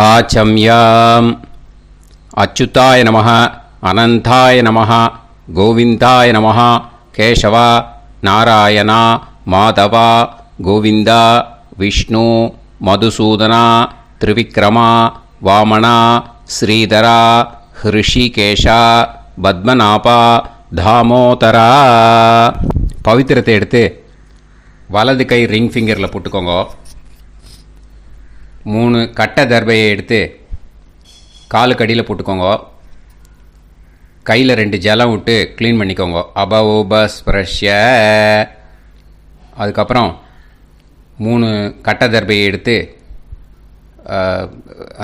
ஆச்சம்யாம். அச்சுதாய நமः, அனந்தாய நமः, கோவிந்தாய நமः, கேசவா, நாராயணா, மாதவா, கோவிந்தா, விஷ்ணு, மதுசூதனா, திரிவிக்ரமா, வாமனா, ஸ்ரீதரா, ஹிருஷிகேஷா, பத்மநாபா, தாமோதரா. பவித்திரத்தை எடுத்து வலது கை ரிங் ஃபிங்கரில் போட்டுக்கோங்க. 3 கட்டை தர்பையை எடுத்து காலுக்கடியில் போட்டுக்கோங்க. கையில் 2 ஜலம் விட்டு க்ளீன் பண்ணிக்கோங்க. அபௌபஸ்பிரஷ்ய. அதுக்கப்புறம் 3 கட்டை தர்பையை எடுத்து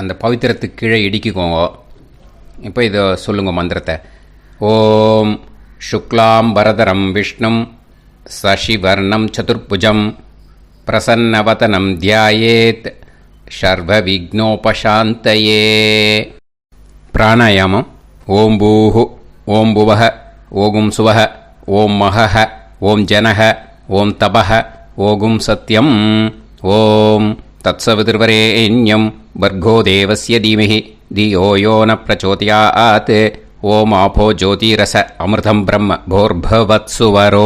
அந்த பவித்திரத்துக்கு கீழே இடிக்கிக்கோங்க. இப்போ இதை சொல்லுங்க மந்திரத்தை. ஓம் சுக்லாம் வரதரம் விஷ்ணும் சசிவர்ணம் சதுர்புஜம் பிரசன்னவதனம் தியாயேத் சர்வ விக்னோபசாந்தயே. பிராணாயாமம். ஓம் பூஹு, ஓம் புவஹ, ஓகும் சுவஹ, ஓம் மஹஹ, ஓம் ஜனஹ, ஓம் தபஹ, ஓகும் சத்யம். ஓம் தத்சவிதுர்வரேண்யம் வர்கோ தேவஸ்ய தீமஹி தியோ யோ ந பிரச்சோதயாத். ஓம் ஆபோ ஜோதிரச அமிர்தம் பிரம்ம போர்பவத்சுவரோம்.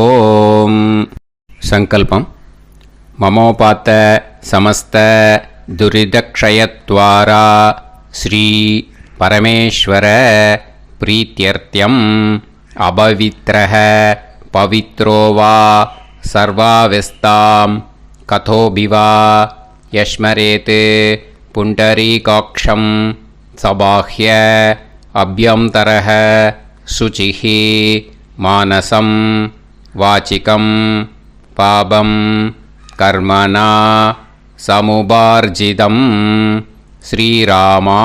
சங்கல்பம். மமோபாத்த சமஸ்த துரிதக்ஷயத்வாரா ஸ்ரீ பரமேஸ்வர பிரீத்யர்த்தியம் அபவித்ரஹ பவித்ரோ வா சர்வாவஸ்தாம் கதோபிவா யஸ்மரேத் புண்டரீகாக்ஷம் சபாஹ்ய அப்யந்தரஹ சுசிஹ மானசம் வாசிகம் பாபம் கர்மணா சமுபார்ஜிதம் ஸ்ரீராமா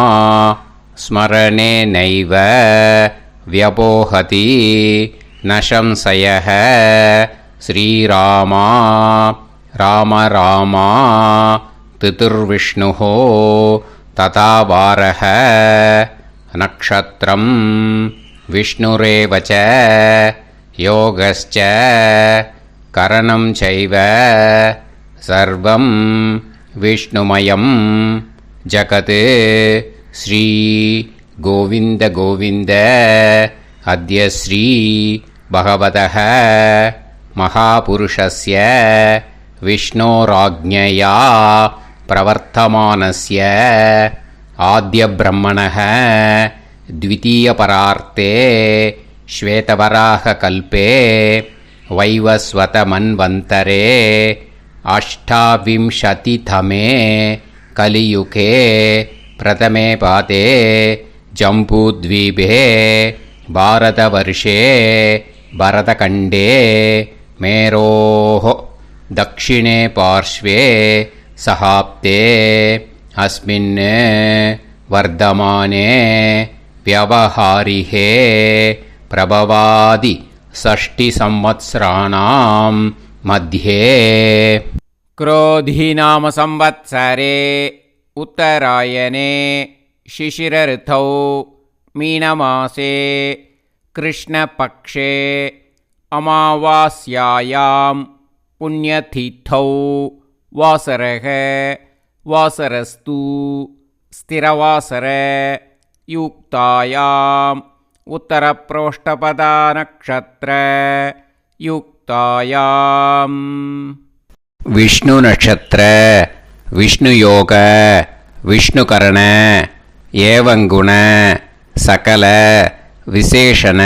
ஸ்மரணேனைவ வ்யபோஹதி ந சம்சயः. ஸ்ரீராமா ராம ராமா திதிர்விஷ்ணுः ததா வாரः. நக்ஷத்ரம் விஷ்ணுரேவ ச யோகஸ்ச கரணம் சைவ சர்வம் விஷ்ணுமயம் ஜகத். ஸ்ரீ கோவிந்த கோவிந்த அத்ய ஸ்ரீ பகவதः மகாபுருஷஸ்ய விஷ்ணோராஜ்ஞயா பிரவர்த்தமானஸ்ய ஆத்ய பிரம்மணः த்விதீயபரார்த்தே ஸ்வேதவராக கல்பே வைவஸ்வத மன்வந்தரே அஷ்டாவிம்சதிதமே கலியுகே பிரதமே பாதே ஜம்பூத்வீபே பாரதவர்ஷே பரதகண்டே மேரோः தக்ஷிணே பார்ஷ்வே சஹாப்தே அஸ்மின் வர்தமானே வியவஹாரிஹே பிரபவாதி ஷஷ்டி சம்வத்சராணாம் மத்யே. क्रोधीनाम संवत्सरे उत्तरायणे शिशिरऋतौ मीनमासे कृष्णपक्षे अमावास्यायां पुण्यतिथौ वासरः वासरस्तु स्थिरवासर युक्तायाम् उत्तरप्रोष्ठपदा नक्षत्र युक्तायाम्. विष्णु नक्षत्र विष्णु योग विष्णुकरण एवं गुण सकल विशेषण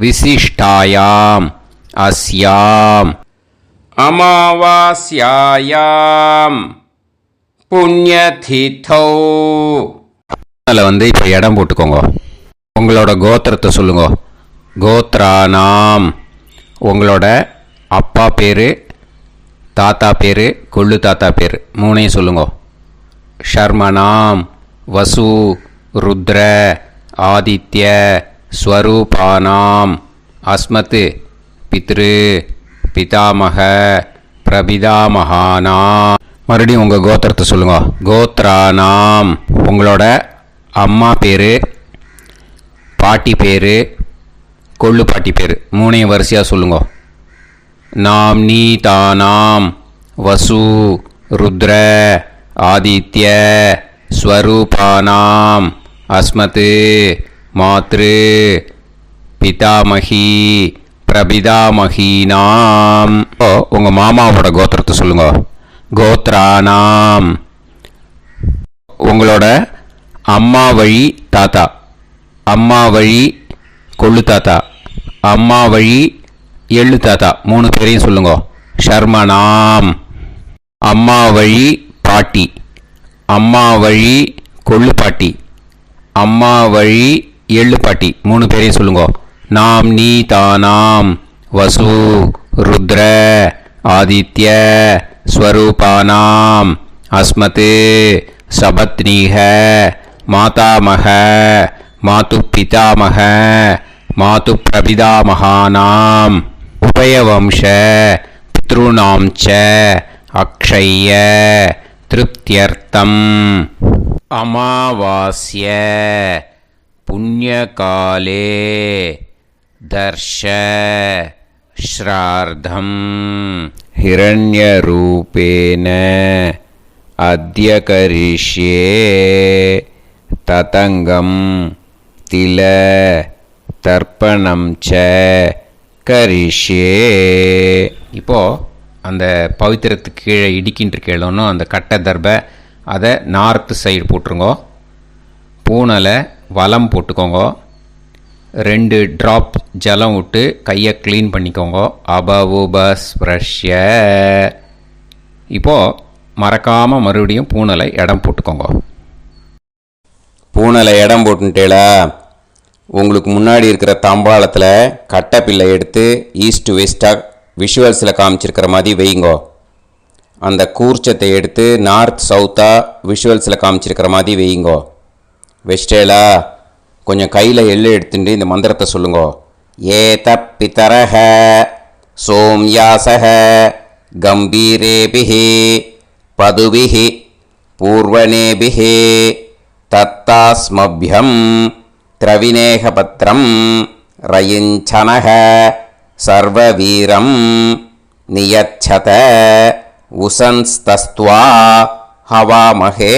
विशिष्टायाम अस्याम अमावास्यायाम पुण्यतिथौ. அதில் வந்து இப்போ இடம் போட்டுக்கோங்க. உங்களோட கோத்திரத்தை சொல்லுங்க. கோத்ரானாம். உங்களோட அப்பா பேர், தாத்தா பேர், கொள்ளு தாத்தா பேர் 3ஐயும் சொல்லுங்க. ஷர்மனாம் வசு ருத்ர ஆதித்ய ஸ்வரூபானாம் அஸ்மத் பித்ரு பிதாமக பிரபிதாமகானா. மறுபடியும் உங்கள் கோத்திரத்தை சொல்லுங்க. கோத்ரானாம். உங்களோட அம்மா பேர், பாட்டி பேர், கொள்ளு பாட்டி பேர் 3ஐயும் வரிசையாக சொல்லுங்க. நாம்னீதானாம் வசு ருத்ர ஆதித்ய ஸ்வரூபானாம் அஸ்மத் மாத்ரு பிதாமகி பிரபிதாமகீனாம். உங்கள் மாமாவோட கோத்திரத்தை சொல்லுங்க. கோத்ரானாம் உங்களோட அம்மா வழி தாத்தா, அம்மா வழி கொள்ளு தாத்தா, அம்மா வழி எள்ளு தாத்தா, 3 பேரையும் சொல்லுங்க. ஷர்மனாம் அம்மா வழி பாட்டி, அம்மா வழி கொள்ளு பாட்டி, அம்மா வழி எள்ளு பாட்டி, 3 பேரையும் சொல்லுங்க. நாம் நீ தானாம் வசு ருத்ர ஆதித்ய ஸ்வரூபானாம் அஸ்மத் சபத்னீஹ மாதாமக மாது பிதாமக மாது பிரபிதாமகானாம் உபயவம்ச பித்ருணாம் ச அக்ஷய்ய திருப்தியர்த்தம் அமாவாஸ்ய புண்ணியகாலே தர்ஷ ஸ்ரார்த்தம் ஹிரண்யரூபேன அத்ய கரிஷ்யே ததங்கம் தில தர்ப்பணம் ச கரிஷ்யே. இப்போது அந்த பவித்திரத்துக்கு கீழே இடிக்கின்ற கேளோன்னு அந்த கட்டை தர்பை அதை நார்த்து சைடு போட்டுருங்கோ. பூனலை வலம் போட்டுக்கோங்க. 2 ட்ராப் ஜலம் விட்டு கையை க்ளீன் பண்ணிக்கோங்க. அபவுபஸ்ப்ரஷ்ய. இப்போது மறக்காமல் மறுபடியும் பூனலை இடம் போட்டுக்கோங்க. பூனலை இடம் போட்டுட்டேளா, உங்களுக்கு முன்னாடி இருக்கிற தாம்பாளத்தில் கட்டைப்பில்லை எடுத்து ஈஸ்ட் வெஸ்டாக விஷுவல்ஸில் காமிச்சிருக்கிற மாதிரி வைங்கோ. அந்த கூர்ச்சத்தை எடுத்து நார்த் சவுத்தாக விஷுவல்ஸில் காமிச்சிருக்கிற மாதிரி வைங்கோ. வெஸ்டேலா கொஞ்சம் கையில் எள்ளு எடுத்துட்டு இந்த மந்திரத்தை சொல்லுங்கோ. ஏத பிதரஹ சோம்யாசஹ கம்பீரேபிஹி பதுபிஹி பூர்வனேபிஹி தத்தாஸ்மப்யம் திரவிநேகபத்ரம் ரயிஞ்சனஹ சர்வவீரம் நியச்சத உசன்ஸ்தஸ்த்வா ஹவாமஹே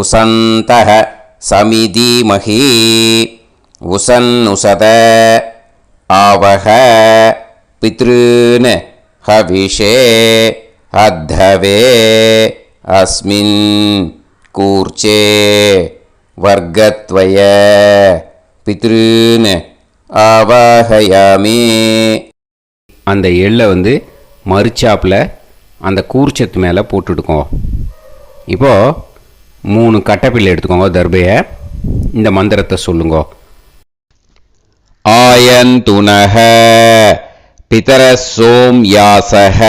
உசந்தஹ சமிதீமஹி உசன்னுசத ஆவஹ பித்ருன் ஹவிஷே அத்தவே அஸ்மின் கூர்ச்சே வர்க்கத்வய பித்ருன் ஆவாஹயாமி. அந்த எள்ளை மறுச்சாப்பில் அந்த கூர்ச்சத்து மேலே போட்டுடுக்கோங்க. இப்போது 3 கட்டைப்பிள்ளை எடுத்துக்கோங்க. தர்பையை இந்த மந்திரத்தை சொல்லுங்க. ஆயந்துனஹ பிதர சோம்யாசஹ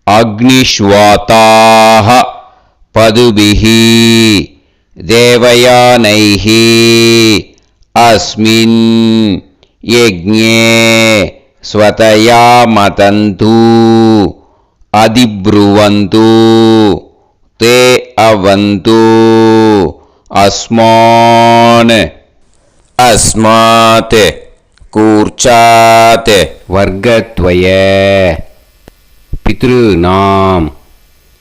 அக்னிஷ்வாதாஹ பதுபிஹி தேவயானைஹி அஸ்மின் யஜ்ஞே ஸ்வதயா மதந்து அதிப்ருவந்து தே அவது அஸ்மான் அஸ்மாத் கூர்ச்சாத் வர்க்கத்வய பித்ருநாம்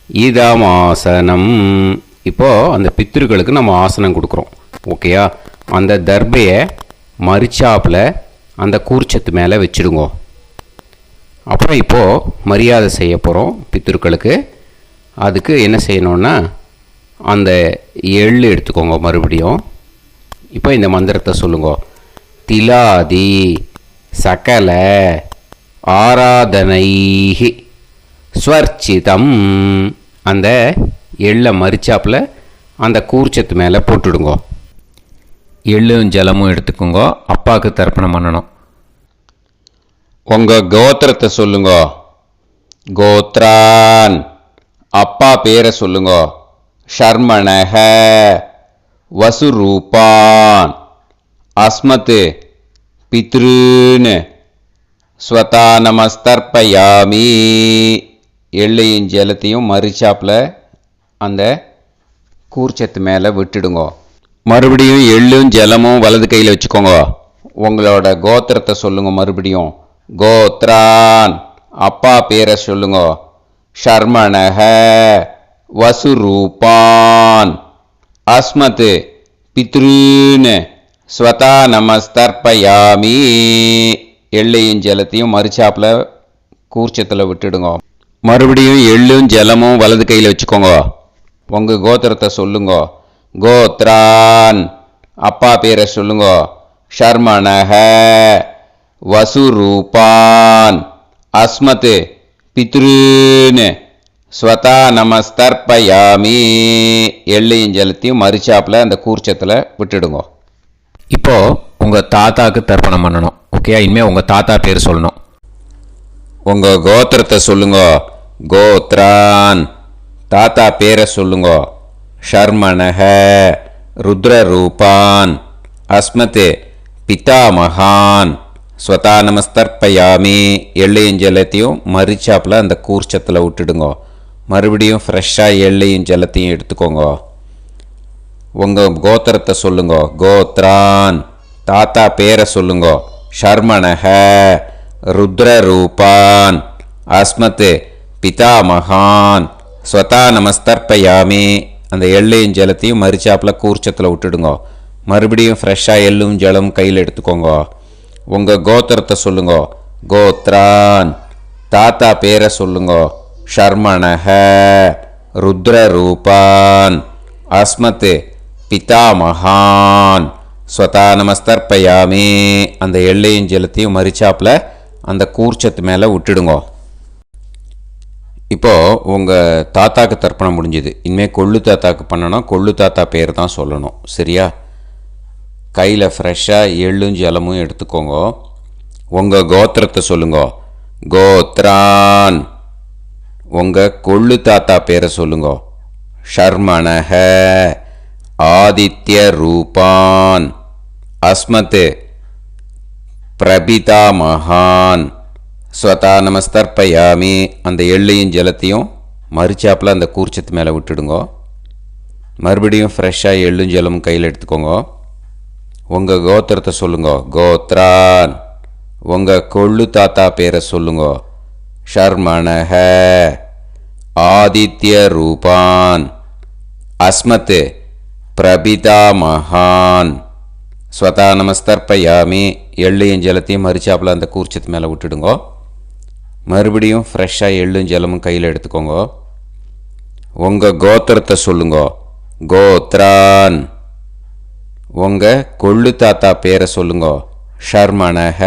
இதமாசனம். இப்போது அந்த பித்ருக்களுக்கு நம்ம ஆசனம் கொடுக்குறோம். ஓகேயா? அந்த தர்பையை மரிச்சாப்பில் அந்த கூர்ச்சத்து மேலே வச்சுடுங்க. அப்புறம் இப்போது மரியாதை செய்ய போகிறோம் பித்ருக்களுக்கு. அதுக்கு என்ன செய்யணுன்னா அந்த எள்ளு எடுத்துக்கோங்க. மறுபடியும் இப்போ இந்த மந்திரத்தை சொல்லுங்க. திலாதி சகல ஆராதனைஹி ஸ்வர்ச்சிதம். அந்த எள்ளை மரிச்சாப்பில் அந்த கூர்ச்சத்து மேலே போட்டுடுங்க. எள்ளும் ஜலமும் எடுத்துக்கோங்க. அப்பாவுக்கு தர்ப்பணம் பண்ணணும். உங்கள் கோத்திரத்தை சொல்லுங்க. கோத்ரான் அப்பா பேரை சொல்லுங்க. ஷர்மணஹ வசுரூபான் அஸ்மத் பித்ருன் ஸ்வதானமஸ்தர்ப்பயாமி. எள்ளையும் ஜலத்தையும் மரிச்சாப்பில் அந்த கூர்ச்சத்து மேலே விட்டுடுங்க. மறுபடியும் எள்ளும் ஜலமும் வலது கையில் வச்சுக்கோங்க. உங்களோட கோத்திரத்தை சொல்லுங்க. மறுபடியும் கோத்ரான் அப்பா பேரை சொல்லுங்க. ஷர்மணஹ வசுரூபான் அஸ்மத் பித்ருன் ஸ்வதா நமஸ்தர்ப்பயாமி. எள்ளையும் ஜலத்தையும் மறுச்சாப்பில் கூர்ச்சத்தில் விட்டுடுங்க. மறுபடியும் எள்ளும் ஜலமும் வலது கையில் வச்சுக்கோங்க. உங்கள் கோத்திரத்தை சொல்லுங்க. கோத்ரான் அப்பா பேரை சொல்லுங்க. ஷர்மணஹ வசுரூபான் அஸ்மத் பித்ருன் ஸ்வதா நமஸ்தர்ப்பயாமி. எள்ளையும் ஜலத்தையும் மறுச்சாப்பில் அந்த கூர்ச்சத்தில் விட்டுடுங்க. இப்போது உங்கள் தாத்தாவுக்கு தர்ப்பணம் பண்ணணும். ஓகே, இனிமேல் உங்கள் தாத்தா பேர் சொல்லணும். உங்கள் கோத்திரத்தை சொல்லுங்க. கோத்ரான் தாத்தா பேரை சொல்லுங்க. ஷர்மணஹ ருத்ரரூபான் அஸ்மத் பிதாமகான் ஸ்வதா நமஸ்தர்ப்பயாமி. எள்ளையும் ஜலத்தையும் மரிச்சாப்பில் அந்த கூர்ச்சத்தில் விட்டுடுங்க. மறுபடியும் ஃப்ரெஷ்ஷாக எள்ளையும் ஜலத்தையும் எடுத்துக்கோங்க. உங்கள் கோத்திரத்தை சொல்லுங்க. கோத்ரான் தாத்தா பேரை சொல்லுங்க. ஷர்மணஹ ருத்ரரூபான் அஸ்மத் பிதாமகான் ஸ்வதா நமஸ்தர்ப்பயாமி. அந்த எள்ளையும் ஜலத்தையும் மரிச்சாப்பில் கூர்ச்சத்தில் விட்டுடுங்க. மறுபடியும் ஃப்ரெஷ்ஷாக எள்ளும் ஜலம் கையில் எடுத்துக்கோங்க. உங்கள் கோத்திரத்தை சொல்லுங்க. கோத்ரான் தாத்தா பேரை சொல்லுங்க. ஷர்மணஹ ருத்ரரூபான் அஸ்மத் பிதாமகான் ஸ்வதா நமஸ்தர்ப்பயாமி. அந்த எள்ளையும் ஜலத்தையும் மரிச்சாப்பில் அந்த கூர்ச்சத்து மேலே விட்டுடுங்க. இப்போது உங்கள் தாத்தாக்கு தர்ப்பணம் முடிஞ்சுது. இனிமேல் கொள்ளு தாத்தாக்கு பண்ணணும். கொள்ளு தாத்தா பேர் தான் சொல்லணும். சரியா? கையில் ஃப்ரெஷ்ஷாக எள்ளும் ஜலமும் எடுத்துக்கோங்க. உங்கள் கோத்திரத்தை சொல்லுங்க. கோத்ரான் உங்கள் கொள்ளு தாத்தா பேரை சொல்லுங்க. ஷர்மணஹ ஆதித்ய ரூபான் அஸ்மத் பிரபிதாமகான் ஸ்வதா நமஸ்தர்ப்பயாமி. அந்த எள்ளையும் ஜலத்தையும் மரிச்சாப்பில் அந்த கூர்ச்சத்து மேலே விட்டுடுங்க. மறுபடியும் ஃப்ரெஷ்ஷாக எள்ளும் ஜலமும் கையில் எடுத்துக்கோங்க. உங்கள் கோத்திரத்தை சொல்லுங்க. கோத்ரான் உங்கள் கொள்ளு தாத்தா பேரை சொல்லுங்க. ஷர்மணஹ ஆதித்ய ரூபான் அஸ்மத் பிரபிதாமகான் ஸ்வதா நமஸ்தர்ப்பயாமி. எள்ளையும் ஜலத்தையும் மரிச்சாப்பில் அந்த கூர்ச்சத்து மேலே விட்டுடுங்க. மறுபடியும் ஃப்ரெஷ்ஷாக எள்ளும் ஜலமும் கையில் எடுத்துக்கோங்க. உங்கள் கோத்திரத்தை சொல்லுங்க. கோத்ரான் உங்கள் கொள்ளு தாத்தா பேரை சொல்லுங்க. ஷர்மணஹ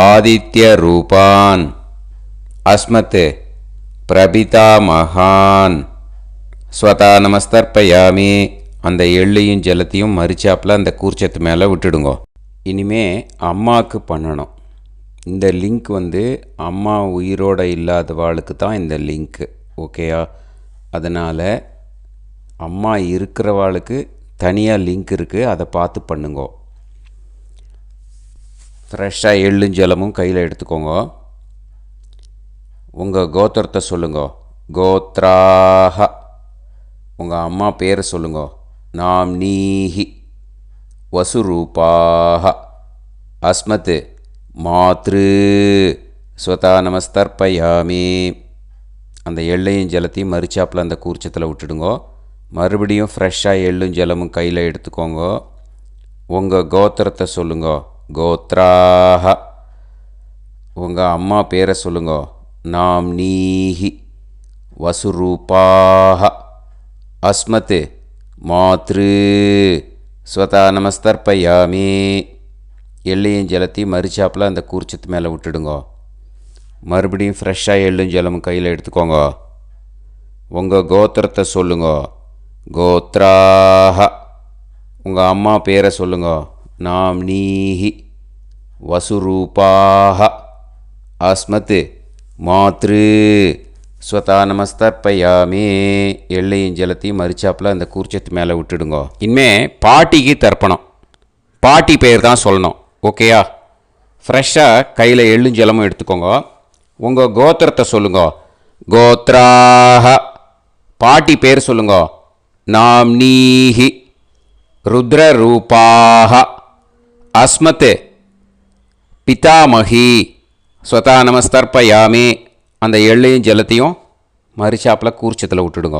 ஆதித்ய ரூபான் அஸ்மத் பிரபிதாமகான் ஸ்வதா நமஸ்தர்ப்பயாமி. அந்த எள்ளையும் ஜலத்தையும் மரிச்சாப்பில் அந்த கூர்ச்சத்து மேலே விட்டுடுங்க. இனிமே அம்மாவுக்கு பண்ணணும். இந்த லிங்க் அம்மா உயிரோடு இல்லாதவாளுக்கு தான் இந்த லிங்க்கு. ஓகேயா? அதனால் அம்மா இருக்கிறவாளுக்கு தனியாக லிங்க் இருக்குது. அதை பார்த்து பண்ணுங்க. ஃப்ரெஷ்ஷாக எள்ளும் ஜலமும் கையில் எடுத்துக்கோங்க. உங்கள் கோத்திரத்தை சொல்லுங்க. கோத்ராஹ உங்கள் அம்மா பேரை சொல்லுங்க. நாம்னீஹி வசுரூபாஹ அஸ்மத் மாத்ரு ஸ்வதா நமஸ்தர்ப்பயாமி. அந்த எள்ளையும் ஜலத்தையும் மரிச்சாப்பில் அந்த கூர்ச்சத்தில் விட்டுடுங்க. மறுபடியும் ஃப்ரெஷ்ஷாக எள்ளும் ஜலமும் கையில் எடுத்துக்கோங்க. உங்கள் கோத்திரத்தை சொல்லுங்க. கோத்ராஹ உங்கள் அம்மா பேரை சொல்லுங்க. நாம்னீஹி வசுரூபாஹ அஸ்மத் மாத்ரு ஸ்வதா நமஸ்தர்ப்பயாமி. எள்ளையும் ஜலத்தையும் மரிச்சாப்பில் அந்த கூர்ச்சத்து மேலே விட்டுடுங்க. மறுபடியும் ஃப்ரெஷ்ஷாக எள்ளும் ஜலமும் கையில் எடுத்துக்கோங்க. உங்கள் கோத்திரத்தை சொல்லுங்க. கோத்ராஹ உங்கள் அம்மா பேரை சொல்லுங்க. நாம்னீஹி வசுரூபாஹ அஸ்மத் மாத்ரு ஸ்வதா நமஸ்தர்ப்பயாமி. எள்ளையும் ஜலத்தையும் மரிச்சாப்பில் அந்த கூர்ச்சத்து மேலே விட்டுடுங்க. இனிமே பாட்டிக்கு தர்ப்பணம். பாட்டி பேர் தான் சொல்லணும். ஓகேயா? ஃப்ரெஷ்ஷாக கையில் எள்ளும் ஜலமும் எடுத்துக்கோங்க. உங்கள் கோத்திரத்தை சொல்லுங்க. கோத்ராஹ பாட்டி பேர் சொல்லுங்க. நாம்னீஹி ருத்ரரூபாஹ அஸ்மத் பிதாமகி ஸ்வதா நமஸ்தர்ப்பயாமி. அந்த எள்ளையும் ஜலத்தையும் மறுச்சாப்பில் கூர்ச்சத்தில் விட்டுடுங்க.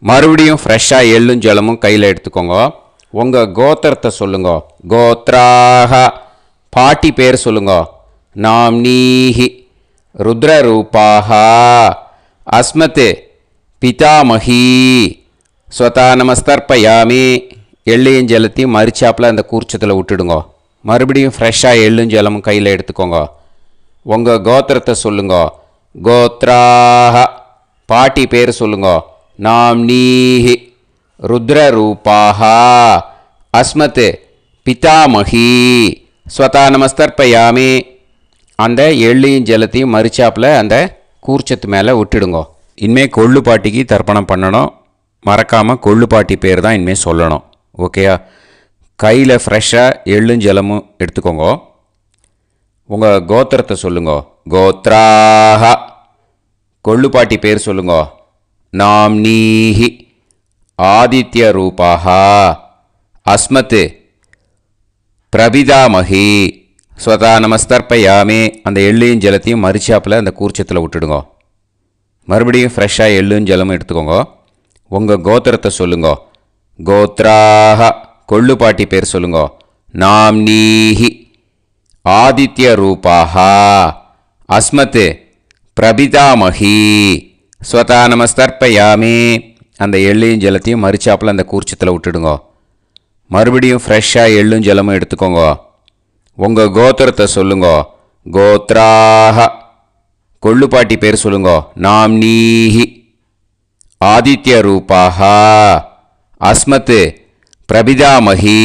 மறுபடியும் ஃப்ரெஷ்ஷாக எள்ளும் ஜலமும் கையில் எடுத்துக்கோங்க. உங்கள் கோத்திரத்தை சொல்லுங்க. கோத்ராக பாட்டி பேர் சொல்லுங்க. நாம்னீஹி ருத்ரரூபாக அஸ்மத் பிதாமகி ஸ்வதா நமஸ்தர்ப்பயாமி. எள்ளையும் ஜலத்தையும் மறுச்சாப்பில் அந்த கூர்ச்சத்தில் விட்டுடுங்க. மறுபடியும் ஃப்ரெஷ்ஷாக எள்ளும் ஜலமும் கையில் எடுத்துக்கோங்க. உங்கள் கோத்திரத்தை சொல்லுங்க. கோத்ராக பாட்டி பேர் சொல்லுங்க. நாம்னீஹி ருத்ரரூபாக அஸ்மத் பிதாமகி ஸ்வதா நமஸ்தர்ப்பயாமி. அந்த எள்ளையும் ஜலத்தையும் மறுச்சாப்பில் அந்த கூர்ச்சத்து மேலே விட்டுடுங்க. இனிமேல் கொள்ளு பாட்டிக்கு தர்ப்பணம் பண்ணணும். மறக்காமல் கொள்ளு பாட்டி பேர் தான் இனிமேல் சொல்லணும். ஓகேயா? கையில் ஃப்ரெஷ்ஷாக எள்ளும் ஜலமும் எடுத்துக்கோங்க. உங்கள் கோத்திரத்தை சொல்லுங்க. கோத்ராக கொள்ளு பாட்டி பேர் சொல்லுங்க. நாம்னீஹி ஆதித்ய ரூபாக அஸ்மத் பிரபிதாமகி ஸ்வதா நமஸ்தர்ப்பயாமி. அந்த எள்ளையும் ஜலத்தையும் மறுச்சாப்பில் அந்த கூர்ச்சத்தில் விட்டுடுங்க. மறுபடியும் ஃப்ரெஷ்ஷாக எள்ளும் ஜலமும் எடுத்துக்கோங்க. உங்கள் கோத்திரத்தை சொல்லுங்க. கோத்ராக கொள்ளு பாட்டி பேர் சொல்லுங்க. நாம்னீஹி ஆதித்ய ரூபாக அஸ்மத் பிரபிதாமகி ஸ்வதா நமஸ்தர்ப்பயாமி. அந்த எள்ளையும் ஜலத்தையும் மறுச்சாப்பில் அந்த கூர்ச்சத்தில் விட்டுடுங்க. மறுபடியும் ஃப்ரெஷ்ஷாக எள்ளும் ஜலமும் எடுத்துக்கோங்க. உங்கள் கோத்திரத்தை சொல்லுங்க. கோத்ராக கொள்ளு பாட்டி பேர் சொல்லுங்க. நாம்னீஹி ஆதித்ய ரூபாக அஸ்மத் பிரபிதாமகி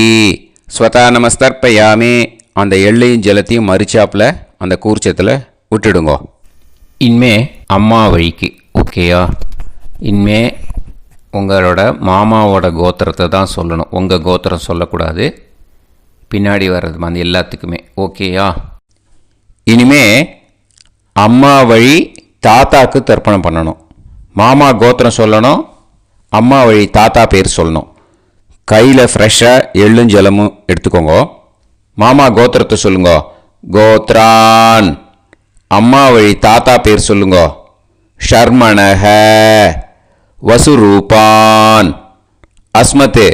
ஸ்வதா நமஸ்தர்ப்பயாமி. அந்த எள்ளையும் ஜலத்தையும் மறுச்சாப்பில் அந்த கூர்ச்சத்தில் விட்டுடுங்க. இனிமே அம்மா வழிக்கு. ஓகேயா? இனிமே உங்களோட மாமாவோட கோத்திரத்தை தான் சொல்லணும். உங்கள் கோத்திரம் சொல்லக்கூடாது. பின்னாடி வர்றது அந்த எல்லாத்துக்குமே. ஓகேயா? இனிமே அம்மா வழி தாத்தாக்கு தர்ப்பணம் பண்ணணும். மாமா கோத்திரம் சொல்லணும். அம்மா வழி தாத்தா பேர் சொல்லணும். கையில் ஃப்ரெஷ்ஷாக எள்ளும் ஜலமும் எடுத்துக்கோங்க. மாமா கோத்திரத்தை சொல்லுங்க. கோத்ரான். அம்மா வழி தாத்தா பேர் சொல்லுங்க. ஷர்மணஹ வசுரூபான் அஸ்மத்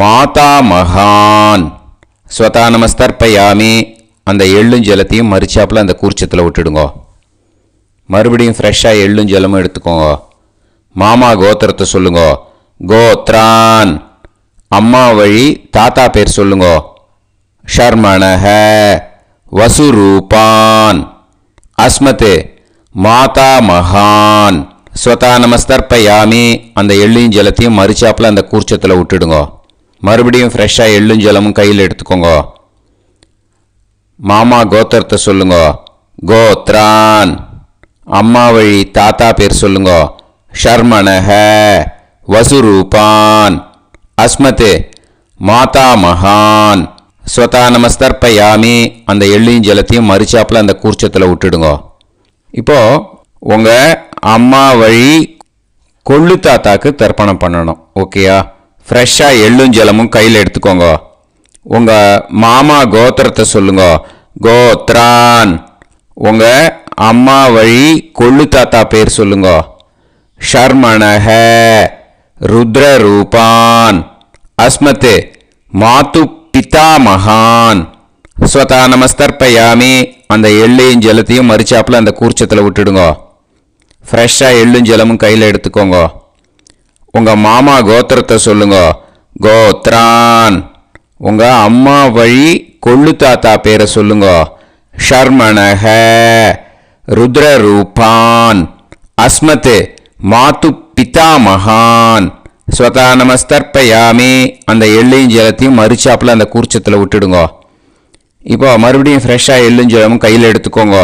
மாதாமகான் ஸ்வதா நமஸ்தர்ப்பயாமி. அந்த எள்ளும் ஜலத்தையும் மறுச்சாப்பில் அந்த கூர்ச்சத்தில் விட்டுடுங்க. மறுபடியும் ஃப்ரெஷ்ஷாக எள்ளும் ஜலமும் எடுத்துக்கோங்க. மாமா கோத்திரத்தை சொல்லுங்க. கோத்ரான். அம்மா வழி தாத்தா பேர் சொல்லுங்க. ஷர்மணஹ வசுரூபான் அஸ்மத் மாதாமகான் ஸ்வதா நமஸ்தர்ப்பயாமி. அந்த எள்ளையும் ஜலத்தையும் மறுச்சாப்பில் அந்த கூர்ச்சத்தில் விட்டுடுங்க. மறுபடியும் ஃப்ரெஷ்ஷாக எள்ளும் ஜலமும் கையில் எடுத்துக்கோங்க. மாமா கோத்திரத்தை சொல்லுங்க. கோத்ரான். அம்மா வழி தாத்தா பேர் சொல்லுங்க. ஷர்மணஹ வசுரூபான் அஸ்மத் மாதாமகான் ஸ்வதா நமஸ்தர்ப்பயாமி. அந்த எள்ளையும் ஜலத்தையும் மறுச்சாப்பில் அந்த கூர்ச்சத்தில் விட்டுடுங்க. இப்போது உங்கள் அம்மா வழி கொள்ளு தாத்தாக்கு தர்ப்பணம் பண்ணணும். ஓகேயா? ஃப்ரெஷ்ஷாக எள்ளும் ஜலமும் கையில் எடுத்துக்கோங்க. உங்கள் மாமா கோத்திரத்தை சொல்லுங்க. கோத்ரான். உங்கள் அம்மா வழி கொள்ளு தாத்தா பேர் சொல்லுங்க. ஷர்மணஹ ருத்ரரூபான் அஸ்மத் மாது பிதாமகான் ஸ்வதா நமஸ்தர்ப்பயாமி. அந்த எள்ளையும் ஜலத்தையும் மறுச்சாப்பில் அந்த கூர்ச்சத்தில் விட்டுடுங்க. ஃப்ரெஷ்ஷாக எள்ளும் ஜலமும் கையில் எடுத்துக்கோங்க. உங்கள் மாமா கோத்திரத்தை சொல்லுங்க. கோத்ரான். உங்கள் அம்மா வழி கொள்ளு தாத்தா பேரை சொல்லுங்க. ஷர்மணஹ ருத்ரரூபான் அஸ்மத் மாது பிதாமகான் ஸ்வதா நமஸ்தர்ப்பயாமி. அந்த எள்ளையும் ஜலத்தையும் மறுச்சாப்பில் அந்த கூர்ச்சத்தில் விட்டுடுங்க. இப்போ மறுபடியும் ஃப்ரெஷ்ஷாக எள்ளும் ஜலமும் கையில் எடுத்துக்கோங்க.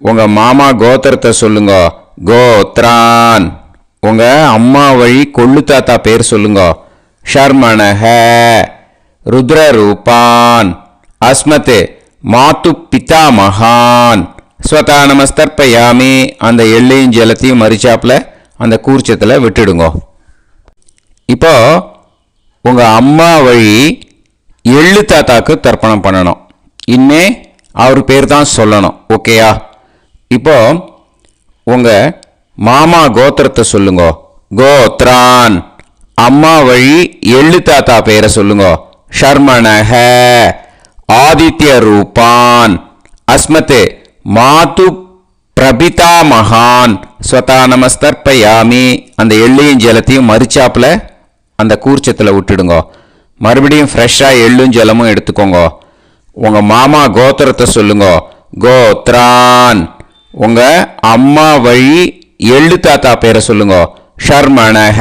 உங்கள் மாமா கோத்திரத்தை சொல்லுங்க. கோத்ரான். உங்கள் அம்மா வழி கொள்ளு தாத்தா பேர் சொல்லுங்க. ஷர்மணஹ ருத்ரரூபான் அஸ்மத் மாது பிதாமகான் ஸ்வதா நமஸ்தர்ப்பயாமி. அந்த எள்ளையும் ஜலத்தையும் மறுச்சாப்பில் அந்த கூர்ச்சத்தில் விட்டுடுங்க. இப்போ உங்கள் அம்மா வழி எள்ளு தாத்தாக்கு தர்ப்பணம் பண்ணணும். இன்னே அவர் பேர் தான் சொல்லணும். ஓகேயா? இப்போ உங்கள் மாமா கோத்திரத்தை சொல்லுங்க. கோத்ரான். அம்மா வழி எள்ளு தாத்தா பேரை சொல்லுங்க. ஷர்மணஹ. ஆதித்ய ரூபான். அஸ்மதே மாது பிரபிதா மகான். ஸ்வதா நமஸ்தர்ப்பயாமி. அந்த எள்ளையும் ஜலத்தையும் மறிச்சாப்புல அந்த கூர்ச்சத்தில் விட்டுடுங்க. மறுபடியும் ஃப்ரெஷ்ஷாக எள்ளும் ஜலமும் எடுத்துக்கோங்க. உங்கள் மாமா கோத்திரத்தை சொல்லுங்க. கோத்ரான். உங்கள் அம்மா வழி எள்ளு தாத்தா பேரை சொல்லுங்க. ஷர்மணஹ.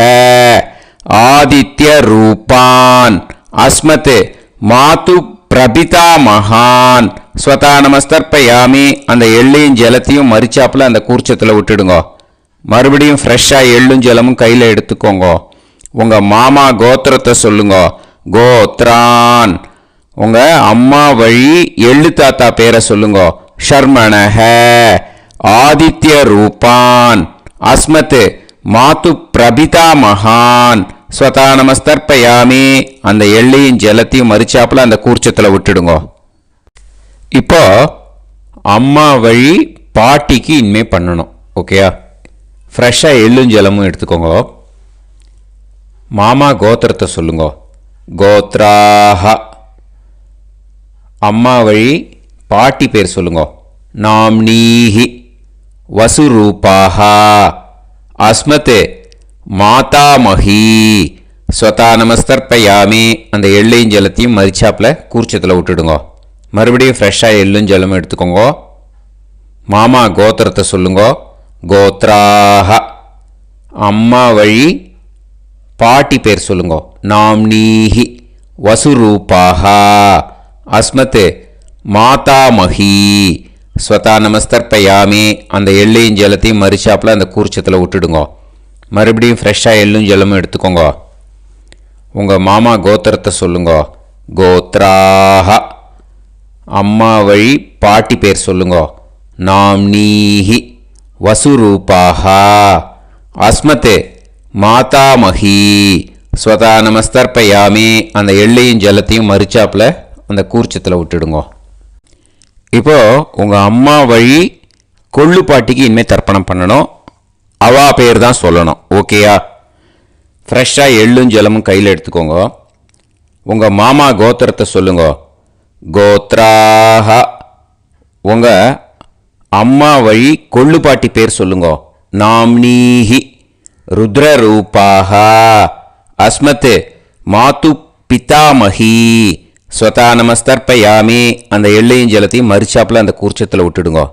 ஆதித்ய ரூபான். அஸ்மத் மாது பிரபிதா மகான். ஸ்வதா நமஸ்தர்ப்பயாமி. அந்த எள்ளையும் ஜலத்தையும் மறிச்சாப்புல அந்த கூர்ச்சத்தில் விட்டுடுங்க. மறுபடியும் ஃப்ரெஷ்ஷாக எள்ளும் ஜலமும் கையில் எடுத்துக்கோங்க. உங்கள் மாமா கோத்திரத்தை சொல்லுங்க. கோத்ரான். உங்கள் அம்மா வழி எள்ளு தாத்தா பேரை சொல்லுங்க. ஷர்மணஹ. ஆதித்ய ரூபான். அஸ்மத் மாது பிரபிதா மகான். ஸ்வதா நமஸ்தர்ப்பயாமி. அந்த எள்ளையும் ஜலத்தையும் மறிச்சாப்புல அந்த கூர்ச்சத்தில் விட்டுடுங்க. இப்போ அம்மா வழி பாட்டிக்கு இனிமே பண்ணணும். ஓகேயா? ஃப்ரெஷ்ஷாக எள்ளும் ஜலமும் எடுத்துக்கோங்க. மாமா கோத்திரத்தை சொல்லுங்க. கோத்ராஹ. அம்மா வழி பாட்டி பேர் சொல்லுங்க. நாம்னீஹி. வசுரூபாஹ. அஸ்மத் மாதாமஹி. ஸ்வதா நமஸ்தர்ப்பயாமி. அந்த எள்ளையும் ஜலத்தையும் மறிச்சாப்புல கூர்ச்சத்தில் விட்டுடுங்க. மறுபடியும் ஃப்ரெஷ்ஷாக எள்ளும் ஜலமும் எடுத்துக்கோங்க. மாமா கோத்திரத்தை சொல்லுங்க. கோத்ராஹ. அம்மா வழி பாட்டி பேர் சொல்லுங்க. நாம்னீஹி. வசுரூபாஹ. அஸ்மத் மாதாமஹி. ஸ்வதா நமஸ்தர்ப்பயாமி. அந்த எள்ளையும் ஜலத்தையும் மறிச்சாப்புல அந்த கூர்ச்சத்தில் விட்டுடுங்க. மறுபடியும் ஃப்ரெஷ்ஷாக எள்ளும் ஜலமும் எடுத்துக்கோங்க. உங்கள் மாமா கோத்திரத்தை சொல்லுங்க. கோத்ராஹ. அம்மா வழி பாட்டி பேர் சொல்லுங்க. நாம்னீஹி. வசுரூபாஹ. அஸ்மத் மாதாமஹி. ஸ்வதா நமஸ்தர்ப்பயாமி. அந்த எள்ளையும் ஜலத்தையும் மறிச்சாப்புல அந்த கூர்ச்சத்தில் விட்டுடுங்க. இப்போ உங்கள் அம்மா வழி கொள்ளு பாட்டிக்கு இனிமேல் தர்ப்பணம் பண்ணணும். அவா பேர் தான் சொல்லணும். ஓகேயா? ஃப்ரெஷ்ஷாக எள்ளும் ஜலமும் கையில் எடுத்துக்கோங்க. உங்கள் மாமா கோத்திரத்தை சொல்லுங்க. கோத்ராஹ. உங்கள் அம்மா வழி கொள்ளு பாட்டி பேர் சொல்லுங்க. நாம்னீஹி. ருத்ரரூபாஹ. அஸ்மத் மாது பிதாமஹி. ஸ்வதா நமஸ்தர்ப்பயாமி. அந்த எள்ளையும் ஜலத்தையும் மறிச்சாப்புல அந்த கூர்ச்சத்தில் விட்டுடுங்க.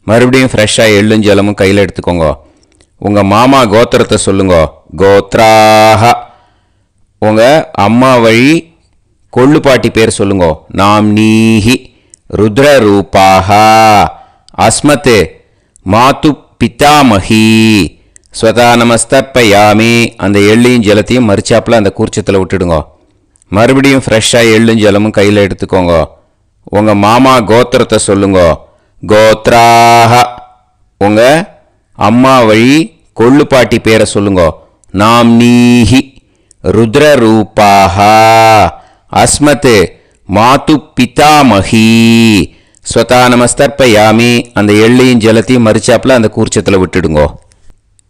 மறுபடியும் ஃப்ரெஷ்ஷாக எள்ளும் ஜலமும் கையில் எடுத்துக்கோங்க. உங்கள் மாமா கோத்திரத்தை சொல்லுங்க. கோத்ராஹ. உங்கள் அம்மா வழி கொள்ளு பாட்டி பேர் சொல்லுங்க. நாம்னீஹி. ருத்ரரூபாஹ. அஸ்மத் மாது பிதாமஹி. ஸ்வதா நமஸ்தர்ப்பயாமி. அந்த எள்ளையும் ஜலத்தையும் மறிச்சாப்புல அந்த கூர்ச்சத்தில் விட்டுடுங்க. மறுபடியும் ஃப்ரெஷ்ஷாக எள்ளும் ஜலமும் கையில் எடுத்துக்கோங்க. உங்கள் மாமா கோத்திரத்தை சொல்லுங்க. கோத்ராஹ. உங்கள் அம்மா வழி கொள்ளு பாட்டி பேரை சொல்லுங்க. நாம்னீஹி. ருத்ரரூபாஹ. அஸ்மத் மாது பிதாமஹி. ஸ்வதா நமஸ்தர்ப்பயாமி. அந்த எள்ளையும் ஜலத்தையும் மறிச்சாப்புல அந்த கூர்ச்சத்தில் விட்டுடுங்க.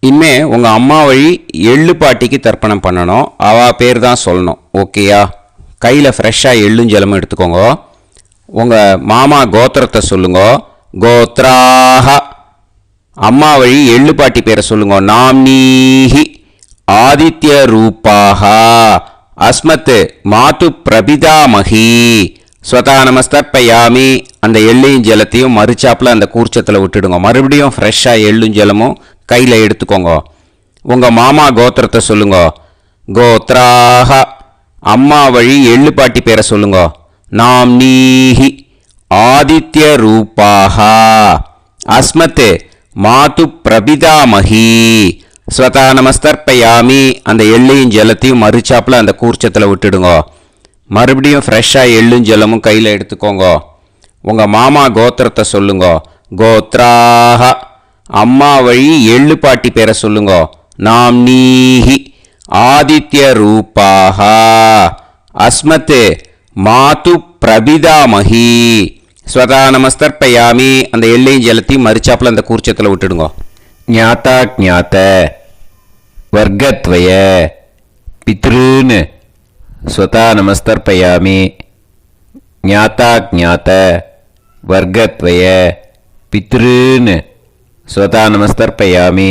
இனிமே உங்கள் அம்மா வழி எள்ளு பாட்டிக்கு தர்ப்பணம் பண்ணணும். அவா பேர் தான் சொல்லணும். ஓகேயா? கையில் ஃப்ரெஷ்ஷாக எள்ளும் ஜலமும் எடுத்துக்கோங்க. உங்கள் மாமா கோத்திரத்தை சொல்லுங்க. கோத்ராஹ. அம்மா வழி எள்ளு பாட்டி பேரை சொல்லுங்க. நாம்னீஹி. ஆதித்ய ரூபாஹ. அஸ்மத் மாது பிரபிதாமஹி. ஸ்வதா நமஸ்தர்ப்பயாமி. அந்த எள்ளையும் ஜலத்தையும் மறிச்சாப்புல அந்த கூர்ச்சத்தில் விட்டுடுங்க. மறுபடியும் ஃப்ரெஷ்ஷாக எள்ளும் ஜலமும் கையில் எடுத்துக்கோங்க. உங்கள் மாமா கோத்திரத்தை சொல்லுங்க. கோத்ராஹ. அம்மா வழி எள்ளு பாட்டி பேரை சொல்லுங்க. நாம்னீஹி. ஆதித்ய ரூபாஹ. அஸ்மத் மாது பிரபிதாமஹி. ஸ்வதா நமஸ்தர்ப்பயாமி. அந்த எள்ளையும் ஜலத்தையும் மறிச்சாப்புல அந்த கூர்ச்சத்தில் விட்டுடுங்க. மறுபடியும் ஃப்ரெஷ்ஷாக எள்ளும் ஜலமும் கையில் எடுத்துக்கோங்க. உங்கள் மாமா கோத்திரத்தை சொல்லுங்க. கோத்ராஹ. அம்மா வழி எள்ளு பாட்டி பேரை சொல்லுங்க. நாம்னீஹி. ஆதித்ய ரூபாஹ. அஸ்மத் மாது பிரபிதாமஹி. ஸ்வதா நமஸ்தர்ப்பயாமி. அந்த எள்ளையும் ஜலத்தையும் மறிச்சாப்புல அந்த கூர்ச்சத்தில் விட்டுடுங்க. ஞாதாஜ்ஞாத வர்க்கத்வய பித்ருன் ஸ்வதா நமஸ்தர்ப்பயாமி. ஞாதாஜ்ஞாத வர்க்கத்வய பித்ருன் ஸ்வதா நமஸ்தர்ப்பயாமி.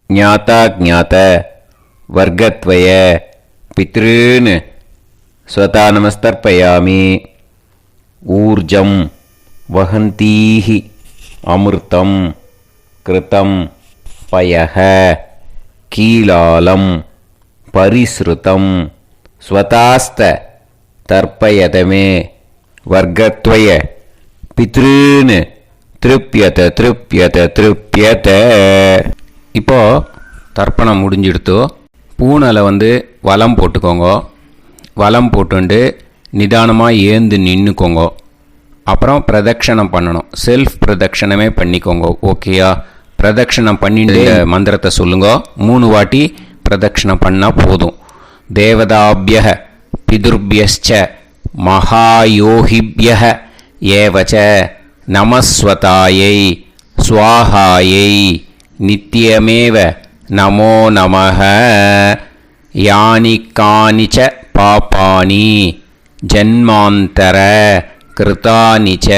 ஞாதாஜ்ஞாத வர்க்கத்வய பித்ருன் ஸ்வதா நமஸ்தர்ப்பயாமி. ஊர்ஜம் வஹந்தீஹி அமிர்தம் கிருதம் பயஹ கீலாலம் பரிஸ்ருதம் ஸ்வதாஸ்த தர்ப்பயதமே வர்க்கத்வய பித்ருன் திருப்யத திருப்யத திருப்யத. இப்போ தர்ப்பணம் முடிஞ்சிடுத்தோ. பூனலை வலம் போட்டுக்கோங்க. வலம் போட்டுண்டு நிதானமாக ஏந்து நின்றுக்கோங்க. அப்புறம் பிரதட்சணம் பண்ணணும். செல்ஃப் பிரதட்சணமே பண்ணிக்கோங்க. ஓகேயா? பிரதட்சணம் பண்ணிட்டு மந்திரத்தை சொல்லுங்க. 3 வாட்டி பிரதட்சணம் பண்ணால் போதும். தேவதாபிய பிதுர்பியச்ச மகாயோகிபிய ஏவச்ச நமஸ்வதாயை ஸ்வாஹாயை நித்யமேவ நமோ நமஹ. யானி கானிச்ச பாபானி ஜன்மாந்தர கிருதானி ச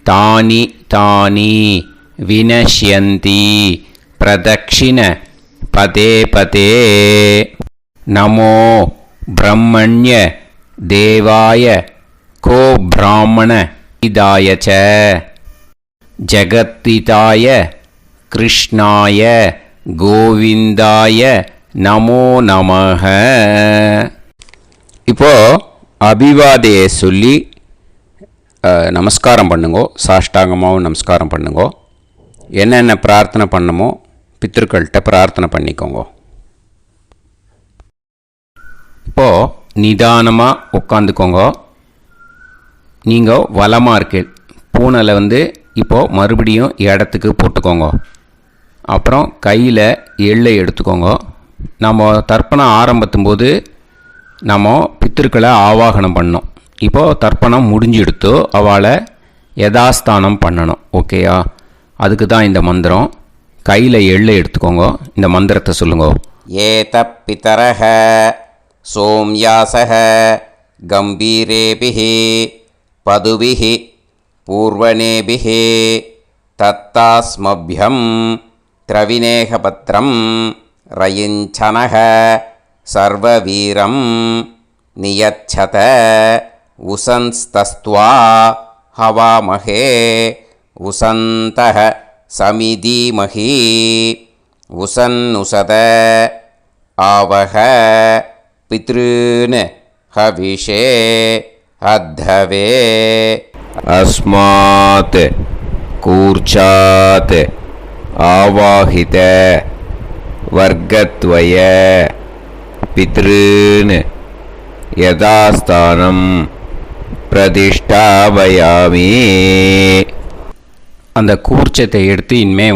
தானி தானி வினஷ்யந்தி பிரதக்ஷிண பதே பதே. நமோ பிரம்மண்ய தேவாய கோ பிராமண இதாய ச ஜகத்திதாய கிருஷ்ணாய கோவிந்தாய நமோ நமஹ. இப்போ அபிவாதையை சொல்லி நமஸ்காரம் பண்ணுங்கோ. சாஷ்டாங்கமாகவும் நமஸ்காரம் பண்ணுங்கோ. என்னென்ன பிரார்த்தனை பண்ணமோ பித்திருக்கள்கிட்ட பிரார்த்தனை பண்ணிக்கோங்க. இப்போது நிதானமாக உட்காந்துக்கோங்க. நீங்கள் வலமாக இருக்கீள். பூனலை இப்போது மறுபடியும் இடத்துக்கு போட்டுக்கோங்க. அப்புறம் கையில் எள்ளை எடுத்துக்கோங்க. நம்ம தர்ப்பணம் ஆரம்பித்தும்போது நம்ம பித்திருக்களை ஆவாகனம் பண்ணோம். இப்போது தர்ப்பணம் முடிஞ்செடுத்து அவளை யதாஸ்தானம் பண்ணணும். ஓகேயா? அதுக்கு தான் இந்த மந்திரம். கையில் எள்ளை எடுத்துக்கோங்க. இந்த மந்திரத்தை சொல்லுங்க. ஏத பிதரஹ சோம்யாசஹ கம்பீரேபிஹி பதுபிஹி பூர்வணேபிஹி தத்தாஸ்மப்யம் திரவிநேகபத்ரம் ரயிஞ்சனஹ சர்வவீரம் நியச்சத உசன்ஸ்தஸ்த்வா ஹவாமஹே உசந்தஹ சமிதீமஹி உசன்னுசத ஆவஹ பித்ருன் ஹவிஷே அத்தவே. அஸ்மாத் கூர்ச்சாத் ஆவாஹித வர்க்கத்வய பித்ருன் யதாஸ்தானம் பிரதிஷ்டாபயாமி. அந்த கூர்ச்சத்தை எடுத்து இனிமே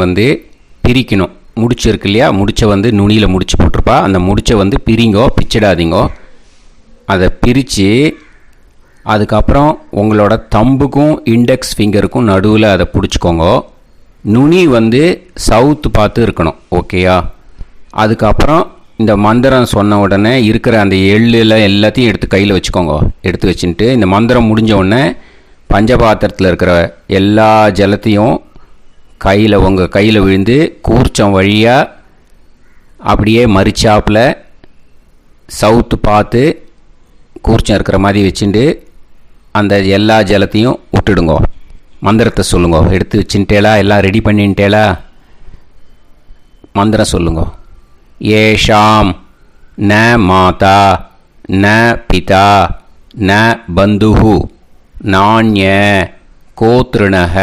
பிரிக்கணும். முடிச்சு இருக்கு இல்லையா? முடிச்சை நுனியில் முடிச்சு போட்டிருப்பா. அந்த முடிச்சை பிரிங்கோ, பிச்சிடாதீங்கோ. அதை பிரித்து அதுக்கப்புறம் உங்களோட தம்புக்கும் இண்டெக்ஸ் ஃபிங்கருக்கும் நடுவில் அதை பிடிச்சிக்கோங்க. நுனி சவுத்து பார்த்து இருக்கணும். ஓகேயா? அதுக்கப்புறம் இந்த மந்திரம் சொன்ன உடனே இருக்கிற அந்த எள்ளில் எல்லாத்தையும் எடுத்து கையில் வச்சுக்கோங்க. எடுத்து வச்சுட்டு இந்த மந்திரம் முடிஞ்ச உடனே பஞ்சபாத்திரத்தில் இருக்கிற எல்லா ஜலத்தையும் உங்கள் கையில் விழுந்து கூர்ச்சம் வழியாக அப்படியே மறிச்சாப்பில் சவுத்து பார்த்து கூர்ச்சம் இருக்கிற மாதிரி வச்சுட்டு அந்த எல்லா ஜலத்தையும் விட்டுடுங்கோ. மந்திரத்தை சொல்லுங்க. எடுத்து வச்சுட்டேலா? எல்லாம் ரெடி பண்ணிட்டேலா? மந்திரம் சொல்லுங்க. ஏஷாம் ந மாதா ந பிதா ந பந்துஹு நாண்ய கோத்ருணஹ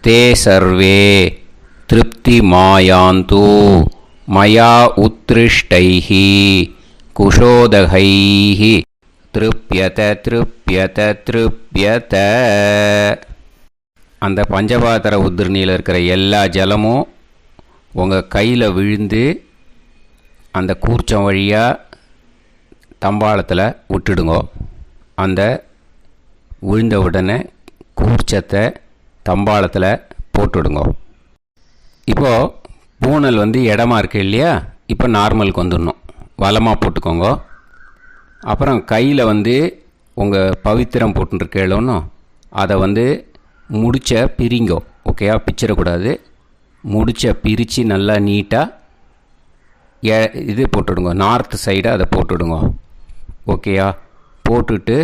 தே சர்வே திருப்தி மாயாந்து மயா உத்ருஷ்டைஹி குஷோதகைஹி திருப்யத திருப்யத திருப்யத. அந்த பஞ்சபாத்திர உதிரணியில் இருக்கிற எல்லா ஜலமும் உங்கள் கையில் விழுந்து அந்த கூர்ச்சம் வழியாக தம்பாளத்தில் விட்டுடுங்கோ. அந்த விழுந்த உடனே கூர்ச்சத்தை தம்பாளத்தில் போட்டுடுங்கோ. இப்போது பூனல் இடமா இருக்கு இல்லையா, இப்போ நார்மலுக்கு வந்துடணும். வலமாக போட்டுக்கோங்க. அப்புறம் கையில் உங்கள் பவித்திரம் போட்டுருக்கேளோன்னு அதை முடிச்ச பிரிங்கோ. ஓகேயா, பிச்சிடக்கூடாது. முடிச்ச பிரித்து நல்லா நீட்டாக இது போட்டுடுங்க, நார்த் சைடை அதை போட்டுடுங்க. ஓகேயா, போட்டுட்டு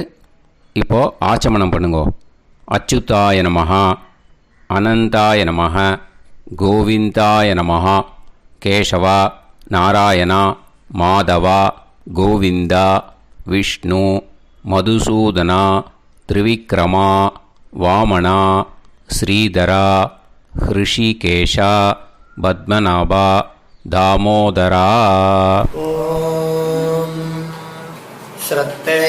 இப்போது ஆச்சமனம் பண்ணுங்க. அச்சுதாய நமஹ, அனந்தாய நமஹ, கோவிந்தாய நமஹ, கேசவா, நாராயணா, மாதவா, கோவிந்தா, விஷ்ணு, மதுசூதனா, திரிவிக்ரமா, வாமனா, ஸ்ரீதரா, ஹிருஷிகேஷா, பத்மநாபா, தாமோதரா. ஓம் ஸ்ரத்தே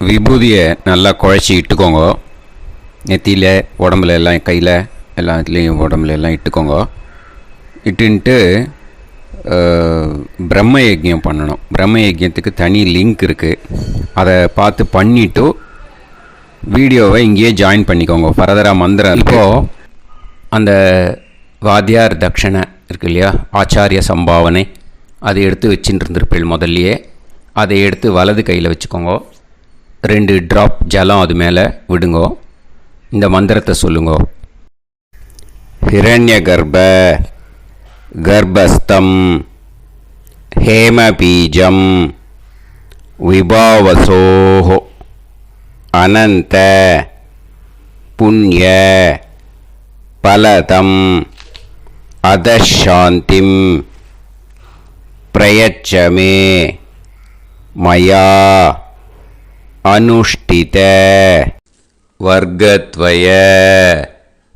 விபூதியை நல்லா குழச்சி இட்டுக்கோங்க. நெத்தியில், உடம்புல எல்லாம், கையில் எல்லாத்துலேயும் உடம்புல எல்லாம் இட்டுக்கோங்க. இட்டுன்ட்டு பிரம்ம யஜ்யம் பண்ணணும். பிரம்ம யஜ்யத்துக்கு தனி லிங்க் இருக்குது. அதை பார்த்து பண்ணிவிட்டு வீடியோவை இங்கேயே ஜாயின் பண்ணிக்கோங்க. ஃபர்தராக மந்திரம் இப்போது அந்த வாத்தியார் தட்சணை இருக்கு இல்லையா, ஆச்சாரிய சம்பாவனை, அதை எடுத்து வச்சுட்டு இருந்திருப்பேள் முதல்லையே. அதை எடுத்து வலது கையில் வச்சுக்கோங்க. 2 ட்ராப் ஜலம் அது மேலே விடுங்கோ. இந்த மந்திரத்தை சொல்லுங்கோ. ஹிரண்ய கர்ப்ப கர்ப்பஸ்தம் ஹேமபீஜம் விபாவசோஹோ அனந்த புண்ணிய பலதம் அதசாந்திம் பிரயச்சமே மயா அனுஷ்டித வர்க்கத்வய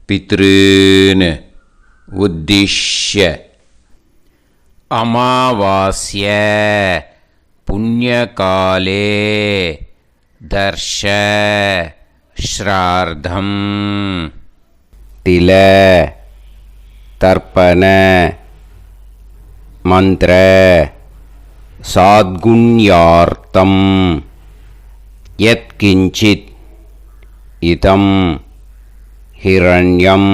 பித்ருன் உத்திஷ்ய அமாவாஸ்ய புண்ணியகாலே தர்ஷ ஸ்ரார்த்தம் தில தர்ப்பண மந்திர சாத்குண்யார்த்தம் யத்கிஞ்சித் இதம் ஹிரண்யம்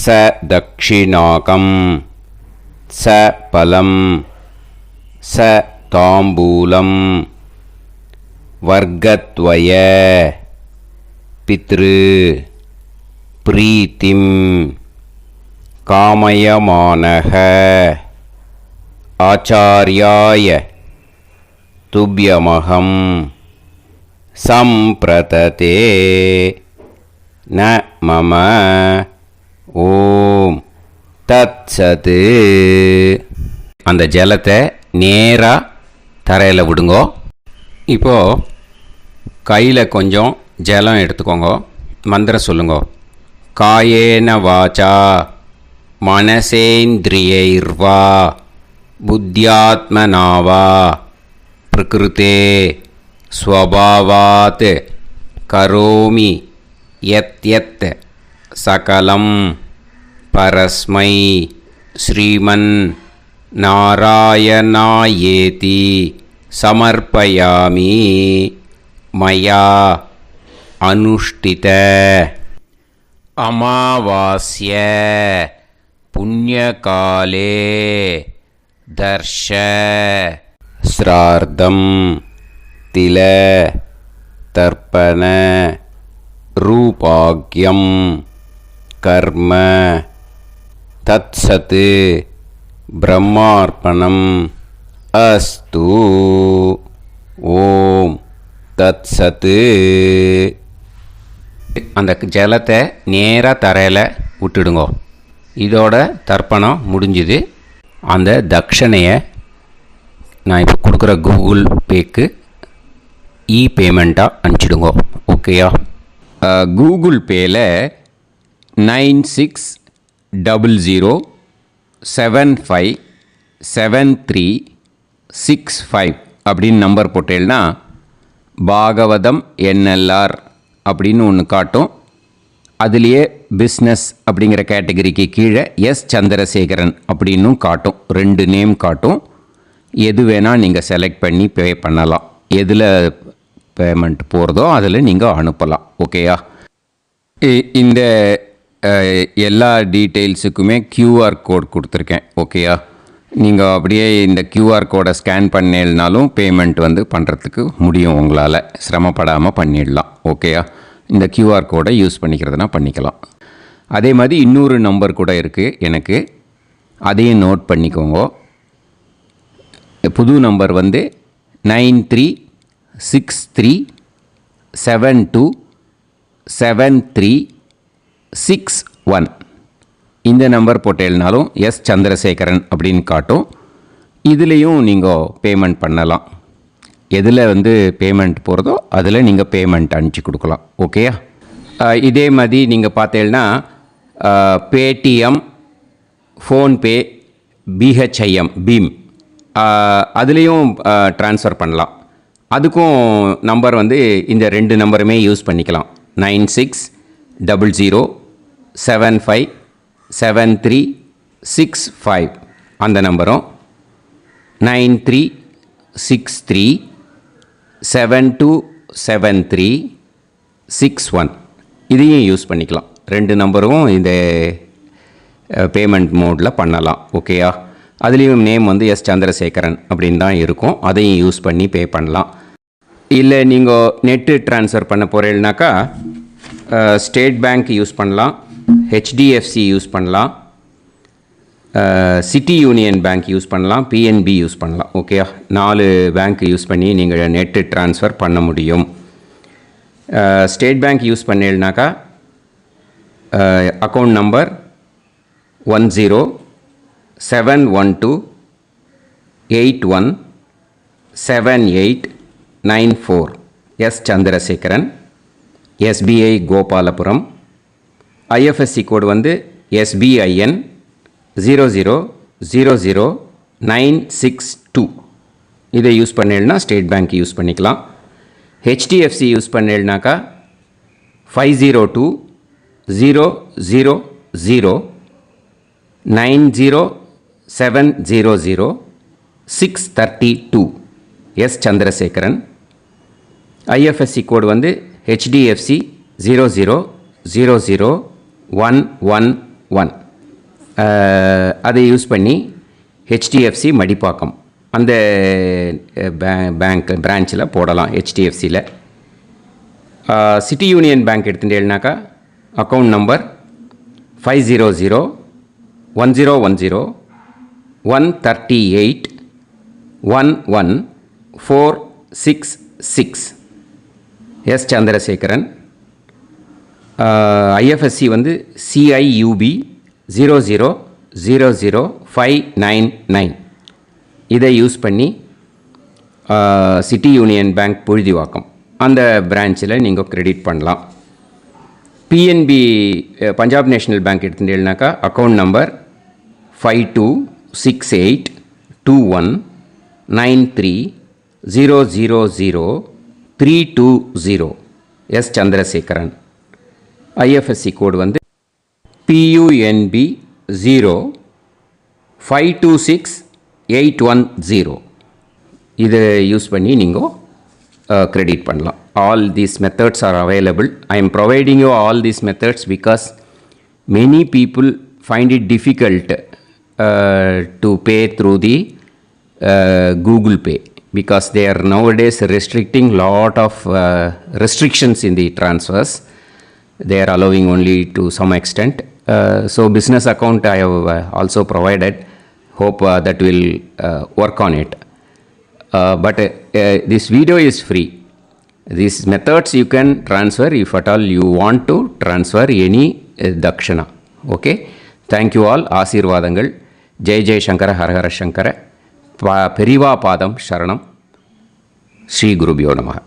ச தக்ஷிணாகம் ச பலம் ச தாம்பூலம் வர்க்கத்வய பித்ரு பிரீத்திம் காமயமானஹ ஆச்சார்யாய துப்யமகம் சம்பிரததே ந மம ஓம் தத்சது. அந்த ஜலத்தை நேராக தரையில் விடுங்கோ. இப்போது கையில் கொஞ்சம் ஜலம் எடுத்துக்கோங்க. மந்திரம் சொல்லுங்கோ. காயேன வாச்சா மனசேந்திரியைர்வா புத்தியாத்மனாவா பிரகிருதே ஸ்வபாவாத் கரோமி யத் யத் சகலம் பரஸ்மை ஸ்ரீமன் நாராயணாயேதி சமர்ப்பயாமி மயா அனுஷ்டித அமாவாஸ்ய புண்ணியகாலே தர்ஷ ஸ்ரார்த்தம் தில தர்ப்பண ரூபாக்யம் கர்ம தத்சத் பிரம்மார்ப்பணம் அஸ்து. ஓம் தத்சத். அந்த ஜலத்தை நேராக தரையில் விட்டுடுங்க. இதோட தர்ப்பணம் முடிஞ்சுது. அந்த தட்சணையை நான் இப்போ கொடுக்குற கூகுள் பேக்கு பேமெண்ட்டாக அனுப்பிச்சிடுங்க. ஓகேயா? கூகுள் பேயில் 9600757365 அப்படின்னு நம்பர் போட்டேன்னா பாகவதம் என்எல்ஆர் அப்படின்னு ஒன்று காட்டும். அதுலேயே பிஸ்னஸ் அப்படிங்கிற கேட்டகரிக்கு கீழே எஸ் சந்திரசேகரன் அப்படின்னும் காட்டும். 2 நேம் காட்டும். எது வேணால் நீங்கள் செலக்ட் பண்ணி பே பண்ணலாம். எதில் பேமெண்ட் போகிறதோ அதில் நீங்கள் அனுப்பலாம். ஓகேயா? இந்த எல்லா டீட்டெயில்ஸுக்குமே கியூஆர் கோட் கொடுத்துருக்கேன். ஓகேயா? நீங்கள் அப்படியே இந்த கியூஆர் கோடை ஸ்கேன் பண்ணினாலும் பேமெண்ட் பண்ணுறதுக்கு முடியும். உங்களால் சிரமப்படாமல் பண்ணிடலாம். ஓகேயா? இந்த கியூஆர் கோடை யூஸ் பண்ணிக்கிறதுனா பண்ணிக்கலாம். அதே மாதிரி இன்னொரு நம்பர் கூட இருக்குது எனக்கு. அதையும் நோட் பண்ணிக்கோங்க. புது நம்பர் 9363727361. இந்த நம்பர் போட்டேல்னாலும் எஸ் சந்திரசேகரன் அப்படின்னு காட்டும். இதுலேயும் நீங்கள் பேமெண்ட் பண்ணலாம். எதில் பேமெண்ட் போகிறதோ அதில் நீங்கள் பேமெண்ட் அனுப்பிச்சி கொடுக்கலாம். ஓகேயா? இதே மாதிரி நீங்கள் பார்த்தேன்னா பேடிஎம், ஃபோன்பே, பிஹெச்ஐஎம், பீம் அதுலேயும் ட்ரான்ஸ்ஃபர் பண்ணலாம். அதுக்கும் நம்பர் இந்த 2 நம்பருமே யூஸ் பண்ணிக்கலாம். 9600757365 அந்த நம்பரும் 9363727361 இதையும் யூஸ் பண்ணிக்கலாம். 2 நம்பரும் இந்த பேமெண்ட் மோடில் பண்ணலாம். ஓகேயா? அதுலேயும் நேம் எஸ் சந்திரசேகரன் அப்படின்னு தான் இருக்கும். அதையும் யூஸ் பண்ணி பே பண்ணலாம். இல்லை நீங்கள் நெட்டு ட்ரான்ஸ்ஃபர் பண்ண போகிறீங்கனாக்கா ஸ்டேட் பேங்க் யூஸ் பண்ணலாம், ஹெச்டிஎஃப்சி யூஸ் பண்ணலாம், சிட்டி யூனியன் பேங்க் யூஸ் பண்ணலாம், பிஎன்பி யூஸ் பண்ணலாம். ஓகேயா? 4 பேங்க் யூஸ் பண்ணி நீங்கள் நெட்டு ட்ரான்ஸ்ஃபர் பண்ண முடியும். ஸ்டேட் பேங்க் யூஸ் பண்ணீங்கனாக்கா account number 1071281789 S Chandrasekaran, SBI Gopalapuram. IFSC code SBIN 0000962. இதை யூஸ் பண்ணீங்கன்னா ஸ்டேட் பேங்க் யூஸ் பண்ணிக்கலாம். ஹெச்டிஎஃப்சி யூஸ் பண்ணீங்கனாக்கா 5020090700 S Chandrasekaran. IFSC code HDFC 0000111. அதை யூஸ் பண்ணி ஹெச்டிஎஃப்சி மடிப்பாக்கம் அந்த பேங்க் பிரான்ச்சில் போடலாம். ஹெச்டிஎஃப்சியில் சிட்டி யூனியன் பேங்க் எடுத்துட்டேன்னாக்கா account number 5001010381146 S Chandrasekaran. IFSC CIUB 0000599. இதை யூஸ் பண்ணி சிட்டி யூனியன் பேங்க் புழுதிவாக்கம் அந்த பிரான்ச்சில் நீங்கள் கிரெடிட் பண்ணலாம். பிஎன்பி பஞ்சாப் நேஷ்னல் பேங்க் எடுத்துட்டீங்கன்னாக்கா account number 52682193000320 S Chandrasekaran. IFSC code PUNB 0526810. இதை யூஸ் பண்ணி நீங்கள் கிரெடிட் பண்ணலாம். All these methods are available. I am providing you all these methods because many people find it difficult to pay through the Google Pay, because they are nowadays restricting lot of restrictions in the transfers. They are allowing only to some extent. So business account I have also provided. Hope that will work on it. But this video is free. These methods you can transfer if at all you want to transfer any dakshana. Okay. Thank you all. ஆசீர்வாதங்கள். ஜெய் ஜெய் சங்கர ஹரஹர சங்கர. பெரிவா பாதம் சரணம். ஸ்ரீ குருபியோ நமஹ.